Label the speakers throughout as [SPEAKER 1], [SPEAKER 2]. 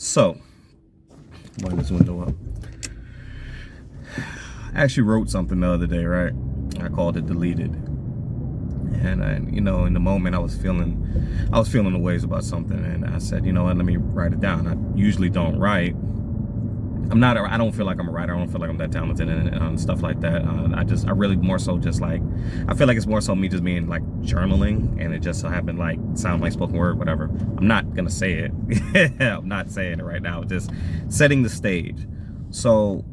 [SPEAKER 1] So, wind this window up. I actually wrote something the other day, right? I called it deleted. And in the moment I was feeling the ways about something, and I said, you know what, let me write it down. I usually don't write. I don't feel like I'm a writer. I don't feel like I'm that talented and stuff like that. I really more so just like, I feel like it's more so me just being like journaling, and it just so happened like sound like spoken word, whatever. I'm not gonna say it. I'm not saying it right now. Just setting the stage. So,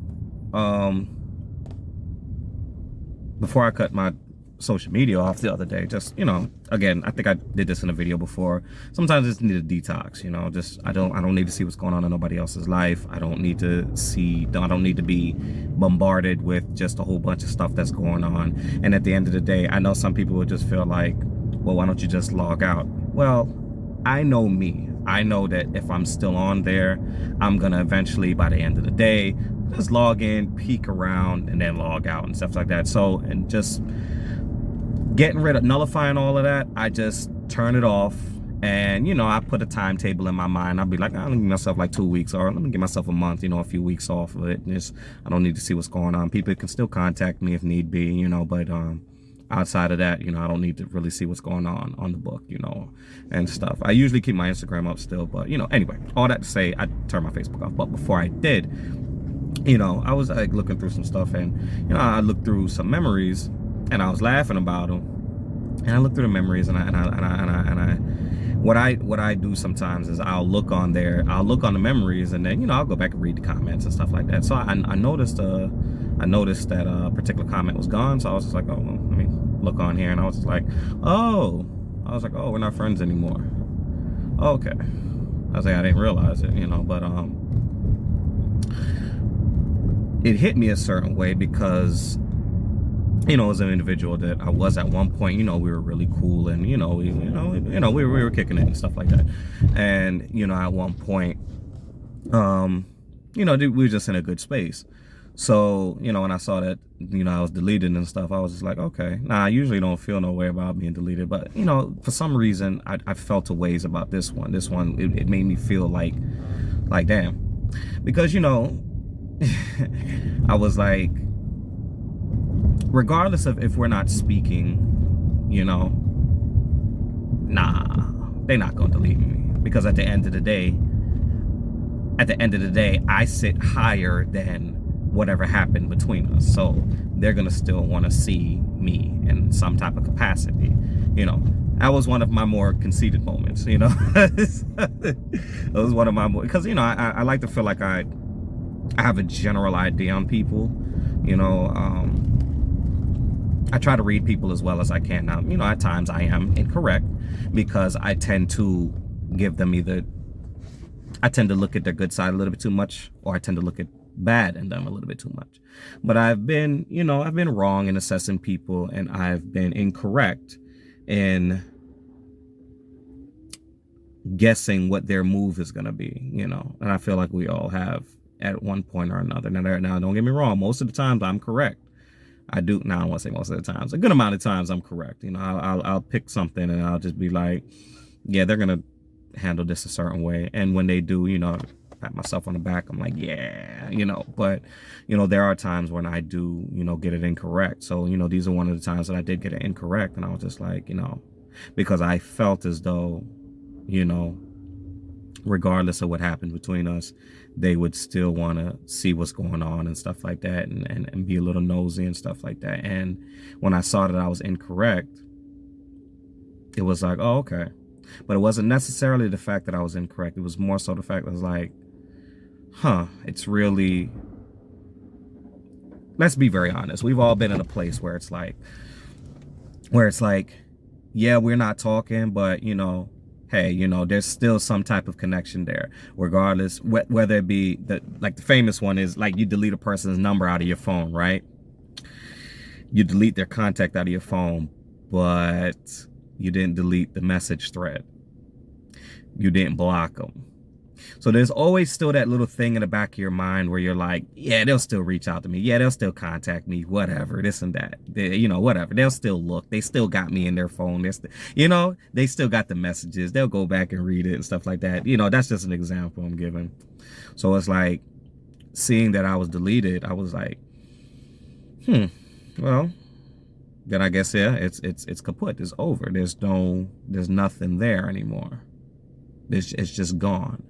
[SPEAKER 1] before I cut my social media off the other day, just, again, I think I did this in a video before. Sometimes I just need a detox, I don't need to see what's going on in nobody else's life. I don't need to be bombarded with just a whole bunch of stuff that's going on. And at the end of the day, I know some people would just feel like, well, why don't you just log out? Well, I know me. I know that if I'm still on there, I'm gonna eventually, by the end of the day, just log in, peek around, and then log out and stuff like that. So, and just nullifying all of that, I just turn it off. And I put a timetable in my mind. I'll be like, I'll give myself like 2 weeks, or let me give myself a month, a few weeks off of it. And I don't need to see what's going on. People can still contact me if need be, but outside of that, I don't need to really see what's going on the book, and stuff. I usually keep my Instagram up still, but anyway, all that to say, I turned my Facebook off. But before I did, I was like looking through some stuff, and I looked through some memories, and I was laughing about them. And I looked through the memories, and what I do sometimes is I'll look on the memories, and then I'll go back and read the comments and stuff like that. So I noticed that a particular comment was gone. So I was just like, oh, well, let me look on here, and I was like, oh, we're not friends anymore. Okay. I was like, I didn't realize it, but it hit me a certain way because, as an individual that I was at one point, we were really cool, and we were kicking it and stuff like that. And at one point, we were just in a good space. So when I saw that I was deleted and stuff, I was just like, okay. Now, I usually don't feel no way about being deleted, but for some reason I felt a ways about this one. It made me feel like damn, because I was like, regardless of if we're not speaking, nah, they're not gonna delete me, because at the end of the day, I sit higher than whatever happened between us. So they're gonna still want to see me in some type of capacity. That was one of my more conceited moments. That was one of my more, because I like to feel like I have a general idea on people. I try to read people as well as I can. Now, at times I am incorrect, because I tend to look at their good side a little bit too much, or I tend to look at bad in them a little bit too much. But I've been wrong in assessing people, and I've been incorrect in guessing what their move is going to be, and I feel like we all have at one point or another. Now, don't get me wrong. Most of the times I'm correct. I do. Now, I don't want to say most of the times. A good amount of times I'm correct. I'll pick something, and I'll just be like, yeah, they're going to handle this a certain way. And when they do, pat myself on the back. I'm like, yeah, but, there are times when I do, get it incorrect. So, these are one of the times that I did get it incorrect. And I was just like, because I felt as though, regardless of what happened between us, they would still want to see what's going on and stuff like that, and be a little nosy and stuff like that. And when I saw that I was incorrect, it was like, oh, okay. But it wasn't necessarily the fact that I was incorrect. It was more so the fact that I was like, it's really, let's be very honest. We've all been in a place where it's like, yeah, we're not talking, but, hey, there's still some type of connection there, regardless, whether it be the famous one is like, you delete a person's number out of your phone, right? You delete their contact out of your phone, but you didn't delete the message thread. You didn't block them. So there's always still that little thing in the back of your mind where you're like, yeah, they'll still reach out to me. Yeah, they'll still contact me, whatever, this and that. Whatever. They'll still look. They still got me in their phone. They still got the messages. They'll go back and read it and stuff like that. That's just an example I'm giving. So it's like, seeing that I was deleted, I was like, well, then I guess, yeah, it's kaput. It's over. There's nothing there anymore. It's just gone.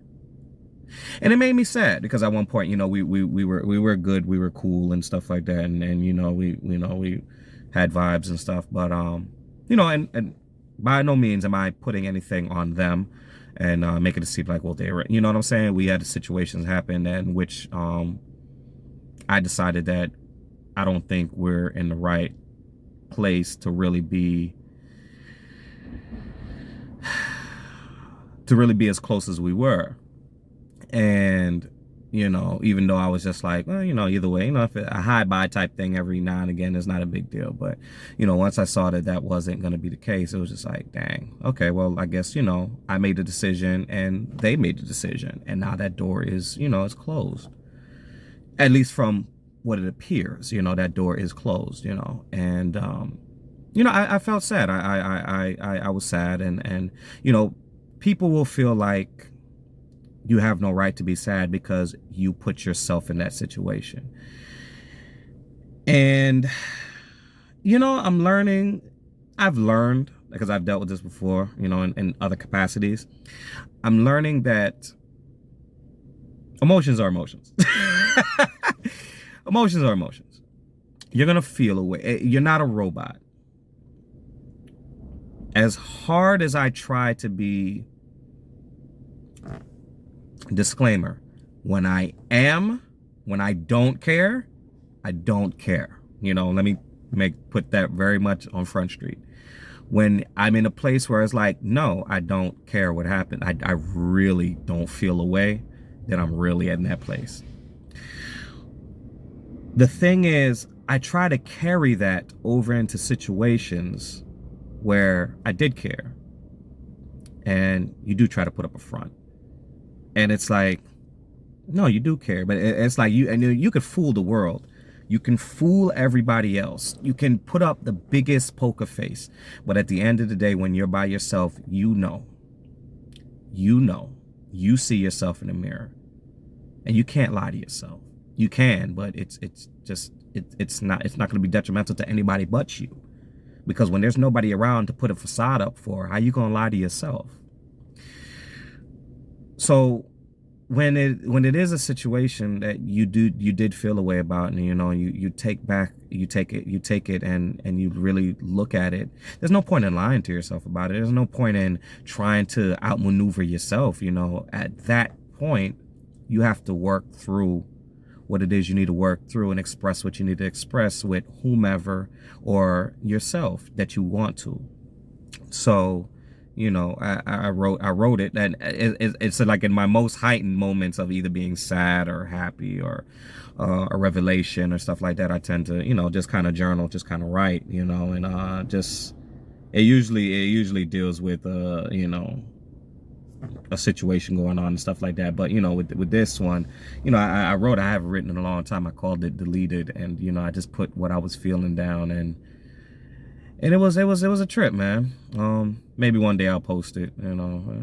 [SPEAKER 1] And it made me sad because at one point, we were good, we were cool and stuff like that, and we had vibes and stuff. But and by no means am I putting anything on them and making it seem like, well, they were, you know what I'm saying? We had situations happen in which I decided that I don't think we're in the right place to really be as close as we were. And even though I was just like, well, either way, if a hi bye type thing every now and again is not a big deal, but once I saw that wasn't going to be the case, it was just like, dang, okay, well, I guess I made the decision and they made the decision, and now that door is it's closed, at least from what it appears. That door is closed. And I felt sad. I was sad, and people will feel like you have no right to be sad because you put yourself in that situation. And, I've learned, because I've dealt with this before, in other capacities. I'm learning that emotions are emotions. Emotions are emotions. You're going to feel a way. You're not a robot. As hard as I try to be, disclaimer, when I don't care, I don't care. Let me put that very much on Front Street. When I'm in a place where it's like, no, I don't care what happened, I really don't feel a way, then I'm really in that place. The thing is, I try to carry that over into situations where I did care, and you do try to put up a front. And it's like, no, you do care, but it's like you could fool the world. You can fool everybody else. You can put up the biggest poker face. But at the end of the day, when you're by yourself, you see yourself in the mirror, and you can't lie to yourself. You can, but it's not going to be detrimental to anybody but you. Because when there's nobody around to put a facade up for, how you going to lie to yourself? So when it is a situation that you did feel a way about, and you take it and you really look at it, there's no point in lying to yourself about it. There's no point in trying to outmaneuver yourself. At that point, you have to work through what it is you need to work through and express what you need to express with whomever or yourself that you want to. So I wrote it, and it's like in my most heightened moments of either being sad or happy or a revelation or stuff like that, I tend to just kind of journal, just kind of write, and just it usually deals with a situation going on and stuff like that. But with this one, I wrote, I haven't written in a long time. I called it Deleted, and I just put what I was feeling down, and it was a trip, man. Maybe one day I'll post it.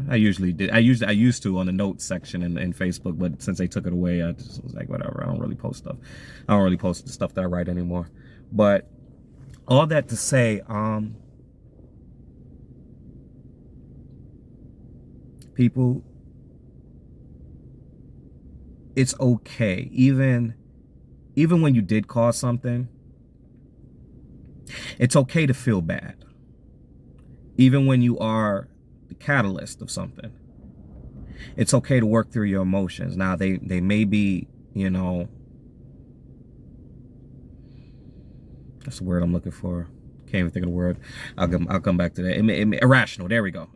[SPEAKER 1] I usually did. I used to on the notes section in Facebook, but since they took it away, I just was like, whatever. I don't really post stuff. I don't really post the stuff that I write anymore. But all that to say, people, it's okay. Even when you did cause something, it's okay to feel bad. Even when you are the catalyst of something, it's okay to work through your emotions. Now, they may be, that's the word I'm looking for. Can't even think of the word. I'll come back to that. Irrational. There we go.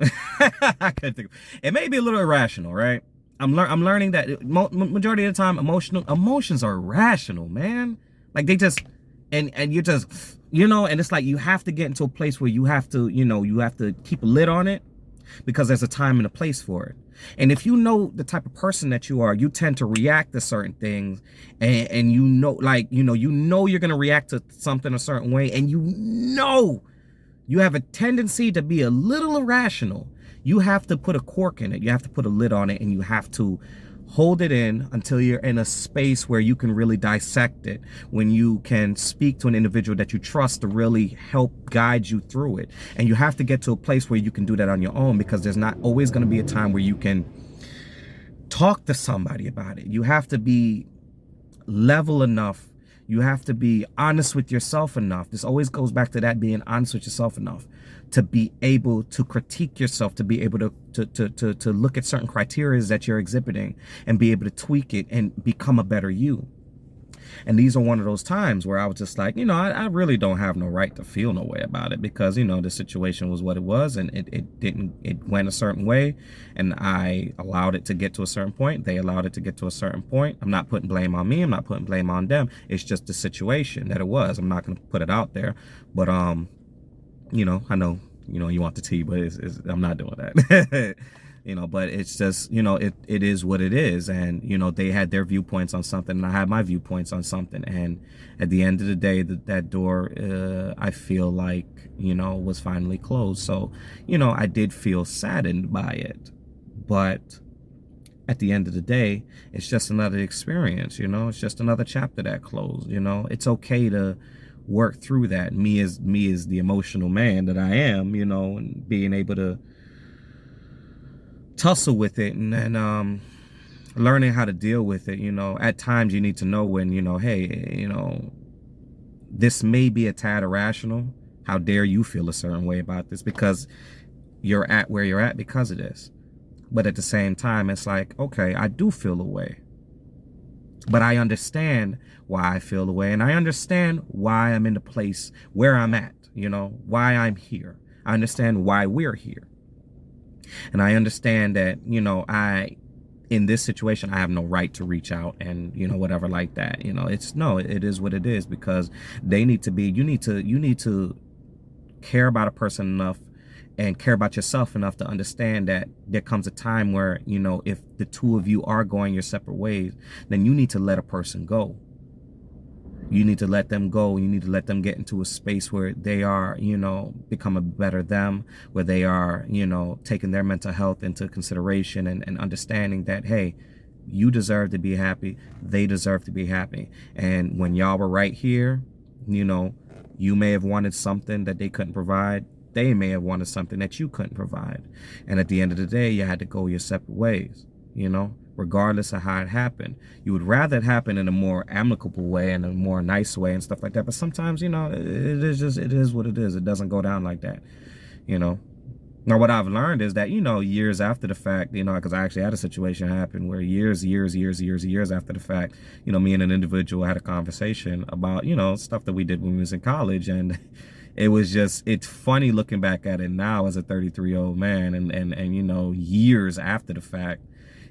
[SPEAKER 1] I couldn't think. It may be a little irrational, right? I'm learning that majority of the time, emotions are irrational, man. Like they just, and you just, and it's like you have to get into a place where you have to, you have to keep a lid on it, because there's a time and a place for it. And if you know the type of person that you are, you tend to react to certain things, and you know, like, you're going to react to something a certain way, and you have a tendency to be a little irrational. You have to put a cork in it. You have to put a lid on it, and you have to hold it in until you're in a space where you can really dissect it, when you can speak to an individual that you trust to really help guide you through it. And you have to get to a place where you can do that on your own, because there's not always going to be a time where you can talk to somebody about it. You have to be level enough. You have to be honest with yourself enough. This always goes back to that, being honest with yourself enough to be able to critique yourself, to be able to look at certain criteria that you're exhibiting and be able to tweak it and become a better you. And these are one of those times where I was just like, I really don't have no right to feel no way about it, because, the situation was what it was, and it went a certain way, and I allowed it to get to a certain point. They allowed it to get to a certain point. I'm not putting blame on me. I'm not putting blame on them. It's just the situation that it was. I'm not going to put it out there, but, I know, you want the tea, but I'm not doing that. But it's just, it is what it is. And, they had their viewpoints on something, and I had my viewpoints on something. And at the end of the day, that door, I feel like, was finally closed. So, I did feel saddened by it. But at the end of the day, it's just another experience, it's just another chapter that closed. It's okay to work through that. Me as the emotional man that I am, and being able to tussle with it, and learning how to deal with it. At times you need to know when, hey, this may be a tad irrational. How dare you feel a certain way about this, because you're at where you're at because of this. But at the same time, it's like, okay, I do feel a way, but I understand why I feel the way, and I understand why I'm in the place where I'm at, why I'm here. I understand why we're here. And I understand that, in this situation, I have no right to reach out and, whatever like that. It is what it is, because you need to care about a person enough and care about yourself enough to understand that there comes a time where, if the two of you are going your separate ways, then you need to let a person go. You need to let them go. You need to let them get into a space where they are, become a better them, where they are, taking their mental health into consideration, and understanding that, hey, you deserve to be happy. They deserve to be happy. And when y'all were right here, you may have wanted something that they couldn't provide. They may have wanted something that you couldn't provide. And at the end of the day, you had to go your separate ways, regardless of how it happened. You would rather it happen in a more amicable way and a more nice way and stuff like that. But sometimes, it is what it is. It doesn't go down like that, Now, what I've learned is that, years after the fact, because I actually had a situation happen where years after the fact, me and an individual had a conversation about, stuff that we did when we was in college. And it's funny looking back at it now as a 33-year-old man, and years after the fact.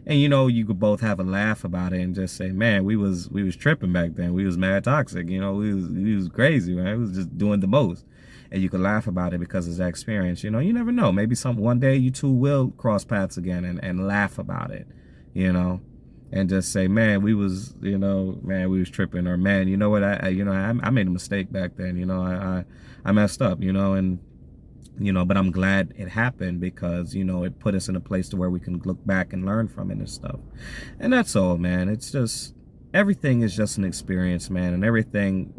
[SPEAKER 1] And, you could both have a laugh about it and just say, man, we was tripping back then. We was mad toxic. We was crazy, man. We was just doing the most. And you could laugh about it because of that experience. You never know. Maybe one day you two will cross paths again and laugh about it, and just say, man, we was tripping, or man, you know what, I made a mistake back then. I messed up, and but I'm glad it happened, because, it put us in a place to where we can look back and learn from it and stuff. And that's all, man. It's just, everything is just an experience, man. And everything,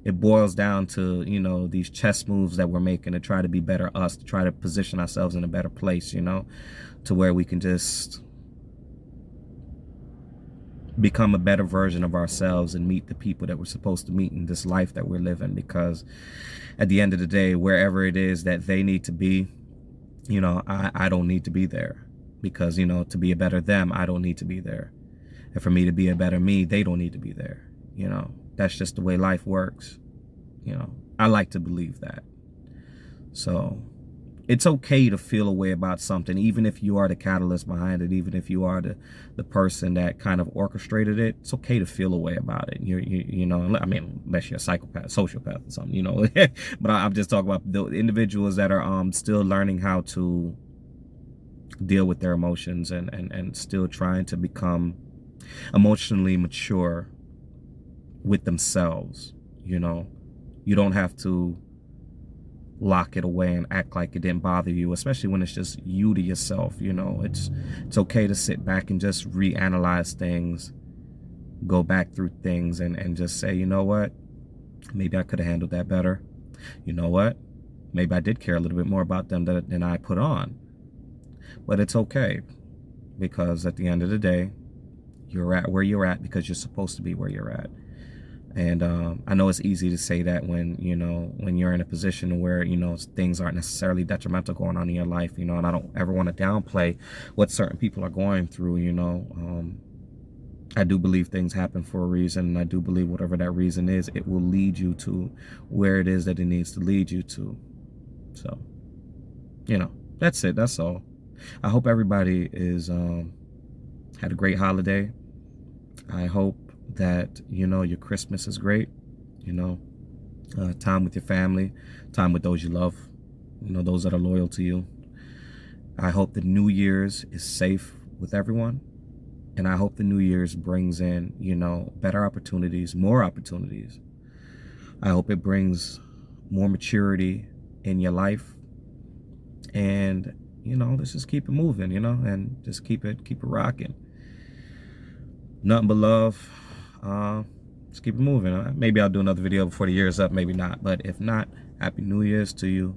[SPEAKER 1] it boils down to, these chess moves that we're making to try to be better us, to try to position ourselves in a better place, to where we can just become a better version of ourselves and meet the people that we're supposed to meet in this life that we're living. Because at the end of the day, wherever it is that they need to be, I don't need to be there, because, to be a better them, I don't need to be there. And for me to be a better me, they don't need to be there. That's just the way life works. I like to believe that. So it's okay to feel a way about something, even if you are the catalyst behind it, even if you are the person that kind of orchestrated it. It's okay to feel a way about it. Unless you're a psychopath, sociopath or something, But I'm just talking about the individuals that are still learning how to deal with their emotions and still trying to become emotionally mature with themselves. You know, you don't have to lock it away and act like it didn't bother you, especially when it's just you to yourself. You know, it's okay to sit back and just reanalyze things, go back through things, and just say, you know what, maybe I could have handled that better. You know what, maybe I did care a little bit more about them than I put on. But it's okay, because at the end of the day, you're at where you're at because you're supposed to be where you're at. And I know it's easy to say that when, you know, when you're in a position where, you know, things aren't necessarily detrimental going on in your life, you know, and I don't ever want to downplay what certain people are going through, you know. I do believe things happen for a reason, and I do believe whatever that reason is, it will lead you to where it is that it needs to lead you to. So, you know, that's it. That's all. I hope everybody is had a great holiday. I hope that, you know, your Christmas is great. You know, time with your family, time with those you love, you know, those that are loyal to you. I hope the New Year's is safe with everyone. And I hope the New Year's brings in, you know, better opportunities, more opportunities. I hope it brings more maturity in your life. And, you know, let's just keep it moving, you know, and just keep it rocking. Nothing but love. Just keep it moving. Maybe I'll do another video before the year's up, maybe not. But if not, Happy New Year's to you.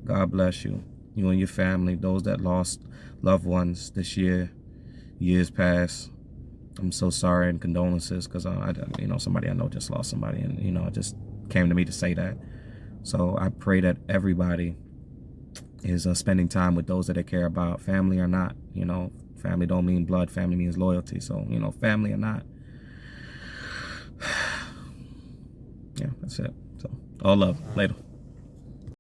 [SPEAKER 1] God bless you. You and your family, those that lost loved ones this year, years past. I'm so sorry, and condolences, because you know, somebody I know just lost somebody, and, you know, it just came to me to say that. So I pray that everybody is spending time with those that they care about, family or not. You know, family don't mean blood, family means loyalty. So, you know, family or not. Yeah, that's it. So, all love. Later.